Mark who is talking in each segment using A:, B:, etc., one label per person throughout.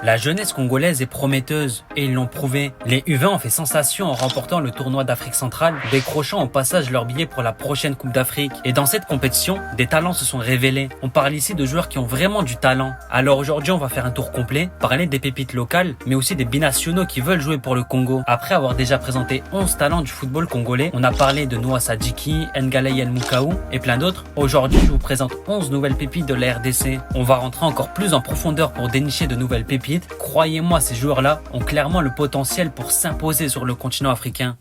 A: La jeunesse congolaise est prometteuse et ils l'ont prouvé. Les U20 ont fait sensation en remportant le tournoi d'Afrique centrale, décrochant au passage leur billet pour la prochaine Coupe d'Afrique. Et dans cette compétition, des talents se sont révélés. On parle ici de joueurs qui ont vraiment du talent. Alors aujourd'hui, on va faire un tour complet, parler des pépites locales, mais aussi des binationaux qui veulent jouer pour le Congo. Après avoir déjà présenté 11 talents du football congolais, on a parlé de Noah Sadiki, Ngalai Mukaou et plein d'autres. Aujourd'hui, je vous présente 11 nouvelles pépites de la RDC. On va rentrer encore plus en profondeur pour dénicher de nouvelles pépites. Croyez-moi, ces joueurs-là ont clairement le potentiel pour s'imposer sur le continent africain.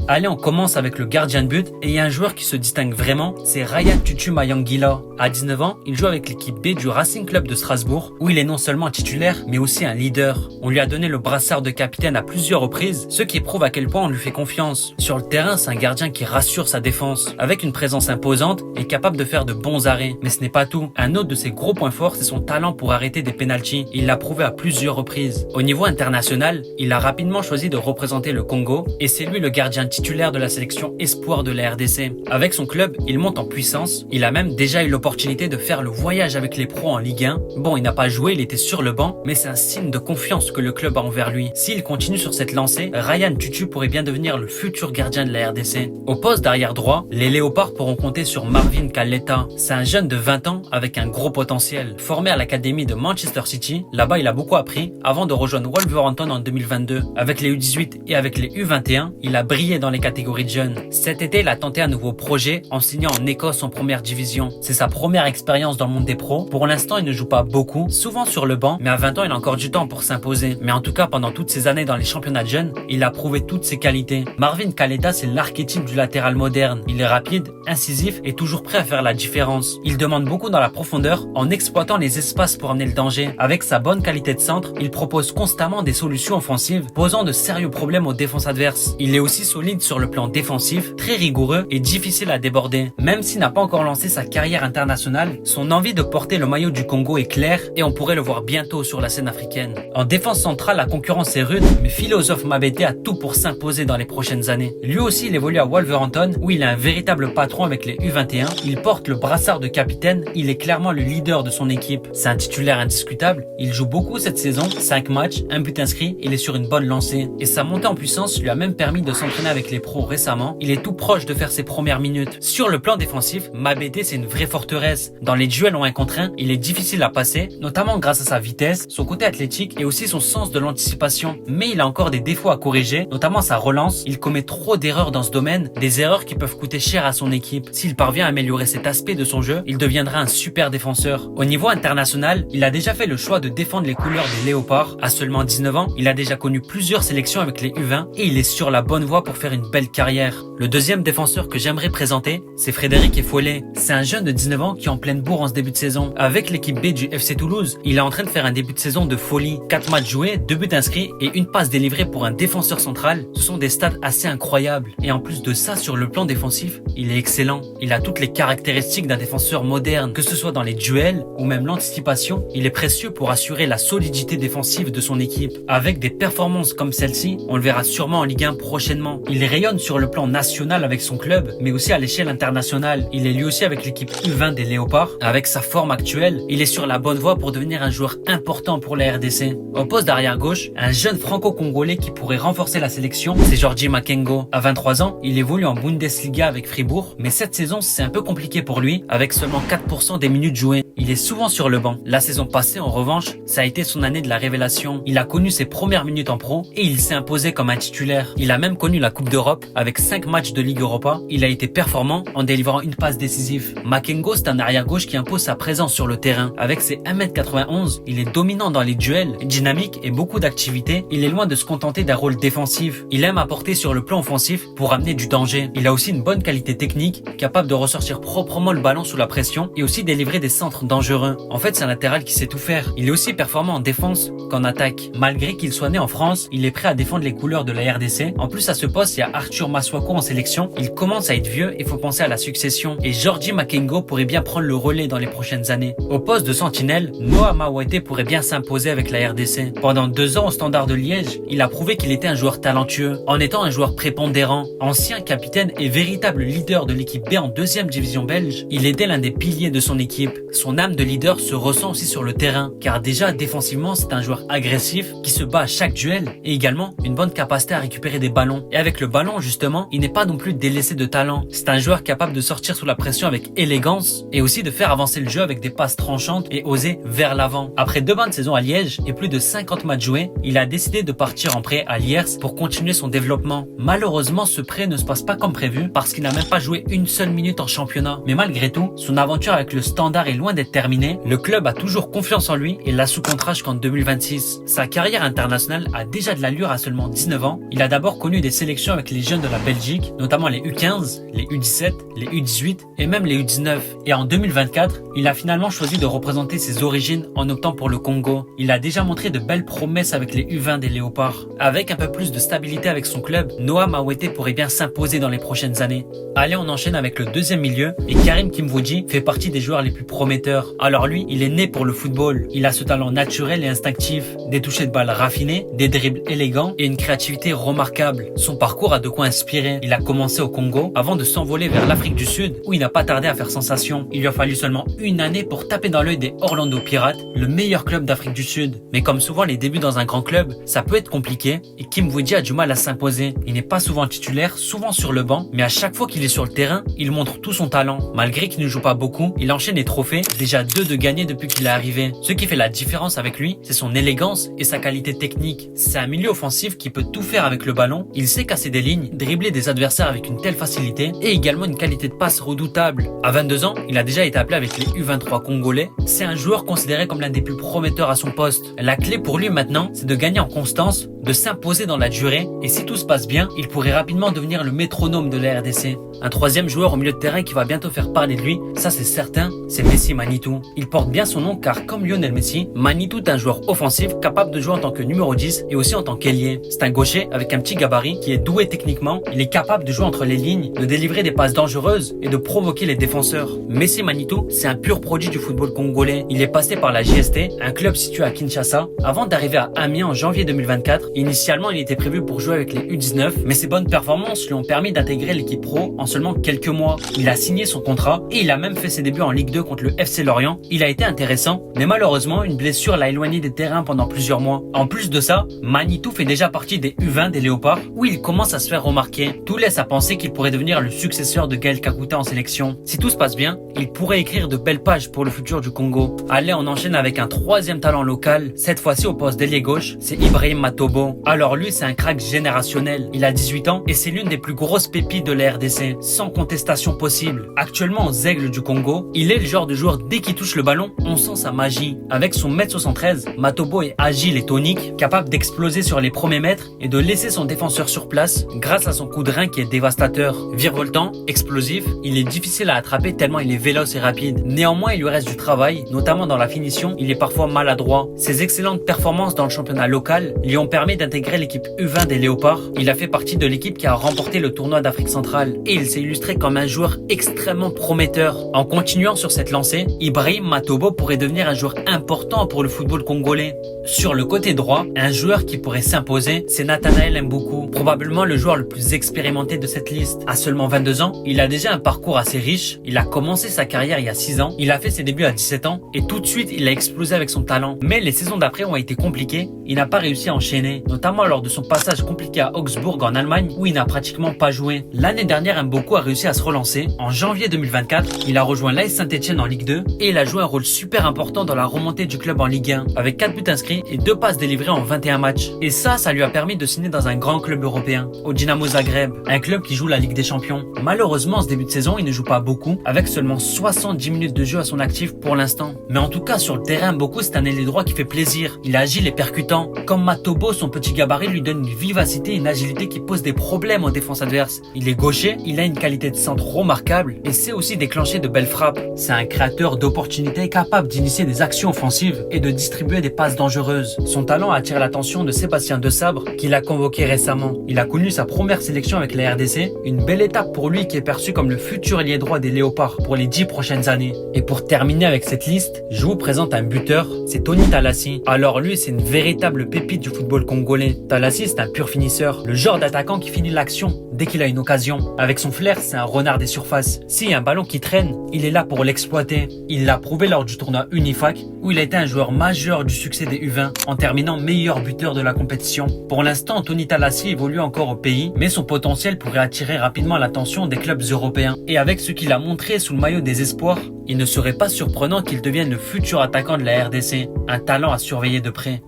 A: Allez, on commence avec le gardien de but et il y a un joueur qui se distingue vraiment, c'est Ryan Tutu Mayangila. À 19 ans, il joue avec l'équipe B du Racing Club de Strasbourg où il est non seulement titulaire mais aussi un leader. On lui a donné le brassard de capitaine à plusieurs reprises, ce qui prouve à quel point on lui fait confiance. Sur le terrain, c'est un gardien qui rassure sa défense, avec une présence imposante et capable de faire de bons arrêts. Mais ce n'est pas tout. Un autre de ses gros points forts, c'est son talent pour arrêter des pénaltys. Il l'a prouvé à plusieurs reprises. Au niveau international, il a rapidement choisi de représenter le Congo et c'est lui le gardien titulaire de la sélection espoir de la RDC. Avec son club, il monte en puissance. Il a même déjà eu l'opportunité de faire le voyage avec les pros en Ligue 1. Bon, il n'a pas joué, il était sur le banc, mais c'est un signe de confiance que le club a envers lui. S'il continue sur cette lancée, Ryan Tutu pourrait bien devenir le futur gardien de la RDC. Au poste d'arrière droit, les Léopards pourront compter sur Marvin Kaleta. C'est un jeune de 20 ans avec un gros potentiel. Formé à l'académie de Manchester City, là-bas il a beaucoup appris avant de rejoindre Wolverhampton en 2022. Avec les U18 et avec les U21, il a brillé dans les catégories de jeunes. Cet été, il a tenté un nouveau projet en signant en Écosse en première division. C'est sa première expérience dans le monde des pros. Pour l'instant, il ne joue pas beaucoup, souvent sur le banc, mais à 20 ans, il a encore du temps pour s'imposer. Mais en tout cas, pendant toutes ces années dans les championnats de jeunes, il a prouvé toutes ses qualités. Marvin Kaleta, c'est l'archétype du latéral moderne. Il est rapide, incisif et toujours prêt à faire la différence. Il demande beaucoup dans la profondeur en exploitant les espaces pour amener le danger. Avec sa bonne qualité de centre, il propose constamment des solutions offensives, posant de sérieux problèmes aux défenses adverses. Il est aussi solide sur le plan défensif, très rigoureux et difficile à déborder. Même s'il n'a pas encore lancé sa carrière internationale, son envie de porter le maillot du Congo est claire et on pourrait le voir bientôt sur la scène africaine. En défense centrale, la concurrence est rude, mais Philosophe Mabete a tout pour s'imposer dans les prochaines années. Lui aussi, il évolue à Wolverhampton où il est un véritable patron avec les U21. Il porte le brassard de capitaine, il est clairement le leader de son équipe. C'est un titulaire indiscutable, il joue beaucoup cette saison, 5 matchs, un but inscrit, il est sur une bonne lancée. Et sa montée en puissance lui a même permis de s'entraîner avec les pros récemment. Il est tout proche de faire ses premières minutes. Sur le plan défensif, Mabete c'est une vraie forteresse. Dans les duels en 1 contre 1, il est difficile à passer, notamment grâce à sa vitesse, son côté athlétique et aussi son sens de l'anticipation. Mais il a encore des défauts à corriger, notamment sa relance. Il commet trop d'erreurs dans ce domaine, des erreurs qui peuvent coûter cher à son équipe. S'il parvient à améliorer cet aspect de son jeu, il deviendra un super défenseur. Au niveau international, il a déjà fait le choix de défendre les couleurs des Léopards. À seulement 19 ans, il a déjà connu plusieurs sélections avec les U20 et il est sur la bonne voie pour faire une belle carrière. Le deuxième défenseur que j'aimerais présenter, c'est Frédéric Efouélé. C'est un jeune de 19 ans qui est en pleine bourre en ce début de saison. Avec l'équipe B du FC Toulouse, il est en train de faire un début de saison de folie. 4 matchs joués, 2 buts inscrits et une passe délivrée pour un défenseur central. Ce sont des stats assez incroyables. Et en plus de ça, sur le plan défensif, il est excellent. Il a toutes les caractéristiques d'un défenseur moderne, que ce soit dans les duels ou même l'anticipation. Il est précieux pour assurer la solidité défensive de son équipe. Avec des performances comme celle-ci, on le verra sûrement en Ligue 1 prochainement. Il rayonne sur le plan national avec son club, mais aussi à l'échelle internationale. Il est lui aussi avec l'équipe U20 des Léopards. Avec sa forme actuelle, il est sur la bonne voie pour devenir un joueur important pour la RDC. Au poste d'arrière gauche, un jeune franco-congolais qui pourrait renforcer la sélection, c'est Georgi Makengo. À 23 ans, il évolue en Bundesliga avec Fribourg, mais cette saison c'est un peu compliqué pour lui, avec seulement 4% des minutes jouées. Il est souvent sur le banc. La saison passée, en revanche, ça a été son année de la révélation. Il a connu ses premières minutes en pro et il s'est imposé comme un titulaire. Il a même connu la Coupe d'Europe avec 5 matchs de Ligue Europa. Il a été performant en délivrant une passe décisive. Makengo, c'est un arrière-gauche qui impose sa présence sur le terrain. Avec ses 1m91, il est dominant dans les duels, dynamique et beaucoup d'activité. Il est loin de se contenter d'un rôle défensif. Il aime apporter sur le plan offensif pour amener du danger. Il a aussi une bonne qualité technique, capable de ressortir proprement le ballon sous la pression et aussi délivrer des centres dangereux. En fait, c'est un latéral qui sait tout faire. Il est aussi performant en défense qu'en attaque. Malgré qu'il soit né en France, il est prêt à défendre les couleurs de la RDC. En plus, à ce poste, il y a Arthur Masuaku en sélection, il commence à être vieux et faut penser à la succession. Et Georgie Makengo pourrait bien prendre le relais dans les prochaines années. Au poste de sentinelle, Noah Mawete pourrait bien s'imposer avec la RDC. Pendant 2 ans au Standard de Liège, il a prouvé qu'il était un joueur talentueux, en étant un joueur prépondérant. Ancien capitaine et véritable leader de l'équipe B en 2e division belge, il était l'un des piliers de son équipe. Son âme de leader se ressent aussi sur le terrain, car déjà défensivement c'est un joueur agressif qui se bat à chaque duel et également une bonne capacité à récupérer des ballons. Et avec le ballon justement, il n'est pas non plus délaissé de talent. C'est un joueur capable de sortir sous la pression avec élégance et aussi de faire avancer le jeu avec des passes tranchantes et oser vers l'avant. Après 2 bonnes saisons à Liège et plus de 50 matchs joués, il a décidé de partir en prêt à Lierse pour continuer son développement. Malheureusement, ce prêt ne se passe pas comme prévu parce qu'il n'a même pas joué une seule minute en championnat. Mais malgré tout, son aventure avec le Standard est loin d'être terminée. Le club a toujours confiance en lui et l'a sous contrat jusqu'en 2026. Sa carrière internationale a déjà de l'allure à seulement 19 ans. Il a d'abord connu des sélections avec les jeunes de la Belgique, notamment les U15, les U17, les U18 et même les U19. Et en 2024, il a finalement choisi de représenter ses origines en optant pour le Congo. Il a déjà montré de belles promesses avec les U20 des Léopards. Avec un peu plus de stabilité avec son club, Noah Mawete pourrait bien s'imposer dans les prochaines années. Allez, on enchaîne avec le deuxième milieu et Karim Kimvouji fait partie des joueurs les plus prometteurs. Alors lui, il est né pour le football. Il a ce talent naturel et instinctif, des touchés de balle raffinés, des dribbles élégants et une créativité remarquable. Son parcours a de quoi inspirer. Il a commencé au Congo avant de s'envoler vers l'Afrique du Sud où il n'a pas tardé à faire sensation. Il lui a fallu seulement une année pour taper dans l'œil des Orlando Pirates, le meilleur club d'Afrique du Sud. Mais comme souvent les débuts dans un grand club, ça peut être compliqué et Kimvouji a du mal à s'imposer. Il n'est pas souvent titulaire, souvent sur le banc, mais à chaque fois qu'il est sur le terrain, il montre tout son talent. Malgré qu'il ne joue pas beaucoup, il enchaîne les trophées, déjà 2 de gagnés depuis qu'il est arrivé. Ce qui fait la différence avec lui, c'est son élégance et sa qualité technique. C'est un milieu offensif qui peut tout faire avec le ballon, il sait casser des lignes, dribbler des adversaires avec une telle facilité et également une qualité de passe redoutable. À 22 ans, il a déjà été appelé avec les U23 congolais. C'est un joueur considéré comme l'un des plus prometteurs à son poste. La clé pour lui maintenant, c'est de gagner en constance, de s'imposer dans la durée et si tout se passe bien, il pourrait rapidement devenir le métronome de la RDC. Un troisième joueur au milieu de terrain qui va bientôt faire parler de lui, ça c'est certain, c'est Messi Manitou. Il porte bien son nom car comme Lionel Messi, Manitou est un joueur offensif capable de jouer en tant que numéro 10 et aussi en tant qu'ailier. C'est un gaucher avec un petit gabarit qui est doué techniquement, il est capable de jouer entre les lignes, de délivrer des passes dangereuses et de provoquer les défenseurs. Messi Manitou, c'est un pur produit du football congolais. Il est passé par la JST, un club situé à Kinshasa, avant d'arriver à Amiens en janvier 2024. Initialement, il était prévu pour jouer avec les U19, mais ses bonnes performances lui ont permis d'intégrer l'équipe pro en seulement quelques mois. Il a signé son contrat et il a même fait ses débuts en Ligue 2 contre le FC Lorient. Il a été intéressant, mais malheureusement, une blessure l'a éloigné des terrains pendant plusieurs mois. En plus de ça, Manitou fait déjà partie des U20 des Léopards, où il commence à se faire remarquer. Tout laisse à penser qu'il pourrait devenir le successeur de Gaël Kakuta en sélection. Si tout se passe bien, il pourrait écrire de belles pages pour le futur du Congo. Allez, on enchaîne avec un troisième talent local, cette fois-ci au poste d'ailier gauche, c'est Ibrahim Matobo. Alors lui, c'est un crack générationnel. Il a 18 ans et c'est l'une des plus grosses pépites de la RDC, sans contestation possible. Actuellement aux Aigles du Congo, il est le genre de joueur, dès qu'il touche le ballon, on sent sa magie. Avec son 1m73, Matobo est agile et tonique, capable d'exploser sur les premiers mètres et de laisser son défenseur sur place grâce à son coup de rein qui est dévastateur. Virevoltant, explosif, il est difficile à attraper tellement il est véloce et rapide. Néanmoins, il lui reste du travail, notamment dans la finition, il est parfois maladroit. Ses excellentes performances dans le championnat local lui ont permis d'intégrer l'équipe U20 des Léopards. Il a fait partie de l'équipe qui a remporté le tournoi d'Afrique centrale et il s'est illustré comme un joueur extrêmement prometteur. En continuant sur cette lancée, Ibrahim Matobo pourrait devenir un joueur important pour le football congolais. Sur le côté droit, un joueur qui pourrait s'imposer, c'est Nathanaël Mboukou, probablement le joueur le plus expérimenté de cette liste. À seulement 22 ans, il a déjà un parcours assez riche, il a commencé sa carrière il y a 6 ans, il a fait ses débuts à 17 ans et tout de suite il a explosé avec son talent. Mais les saisons d'après ont été compliquées, il n'a pas réussi à enchaîner, notamment lors de son passage compliqué à Augsbourg en Allemagne où il n'a pratiquement pas joué. L'année dernière, Mboukou a réussi à se relancer. En janvier 2024, il a rejoint l'AS Saint-Etienne en Ligue 2 et il a joué un rôle super important dans la remontée du club en Ligue 1 avec 4 buts inscrits et 2 passes délivrées en 21 matchs. Et ça lui a permis de signer dans un grand club européen, au Dynamo Zagreb, un club qui joue la Ligue des Champions. Malheureusement, ce début de saison, il ne joue pas beaucoup, avec seulement 70 minutes de jeu à son actif pour l'instant. Mais en tout cas, sur le terrain, Mboukou, c'est un ailier droit qui fait plaisir. Il est agile et percutant. Comme Matobo, son son petit gabarit lui donne une vivacité et une agilité qui posent des problèmes en défense adverse. Il est gaucher, il a une qualité de centre remarquable et sait aussi déclencher de belles frappes. C'est un créateur d'opportunités capable d'initier des actions offensives et de distribuer des passes dangereuses. Son talent attire l'attention de Sébastien Desabre, qui l'a convoqué récemment. Il a connu sa première sélection avec la RDC, une belle étape pour lui qui est perçu comme le futur ailier droit des Léopards pour les 10 prochaines années. Et pour terminer avec cette liste, je vous présente un buteur, c'est Tony Talassi. Alors lui, c'est une véritable pépite du football congolais. Talassi, c'est un pur finisseur, le genre d'attaquant qui finit l'action dès qu'il a une occasion. Avec son flair, c'est un renard des surfaces. S'il y a un ballon qui traîne, il est là pour l'exploiter. Il l'a prouvé lors du tournoi Unifac, où il a été un joueur majeur du succès des U20, en terminant meilleur buteur de la compétition. Pour l'instant, Tony Talassi évolue encore au pays, mais son potentiel pourrait attirer rapidement l'attention des clubs européens. Et avec ce qu'il a montré sous le maillot des espoirs, il ne serait pas surprenant qu'il devienne le futur attaquant de la RDC, un talent à surveiller de près.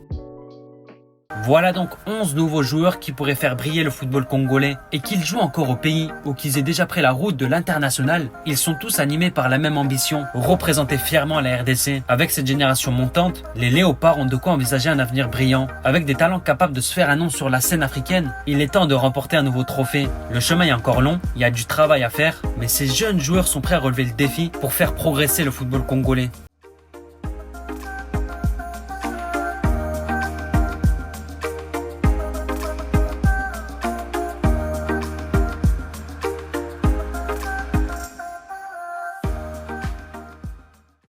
A: Voilà donc 11 nouveaux joueurs qui pourraient faire briller le football congolais. Et qu'ils jouent encore au pays ou qu'ils aient déjà pris la route de l'international, ils sont tous animés par la même ambition, représenter fièrement la RDC. Avec cette génération montante, les Léopards ont de quoi envisager un avenir brillant. Avec des talents capables de se faire un nom sur la scène africaine, il est temps de remporter un nouveau trophée. Le chemin est encore long, il y a du travail à faire, mais ces jeunes joueurs sont prêts à relever le défi pour faire progresser le football congolais.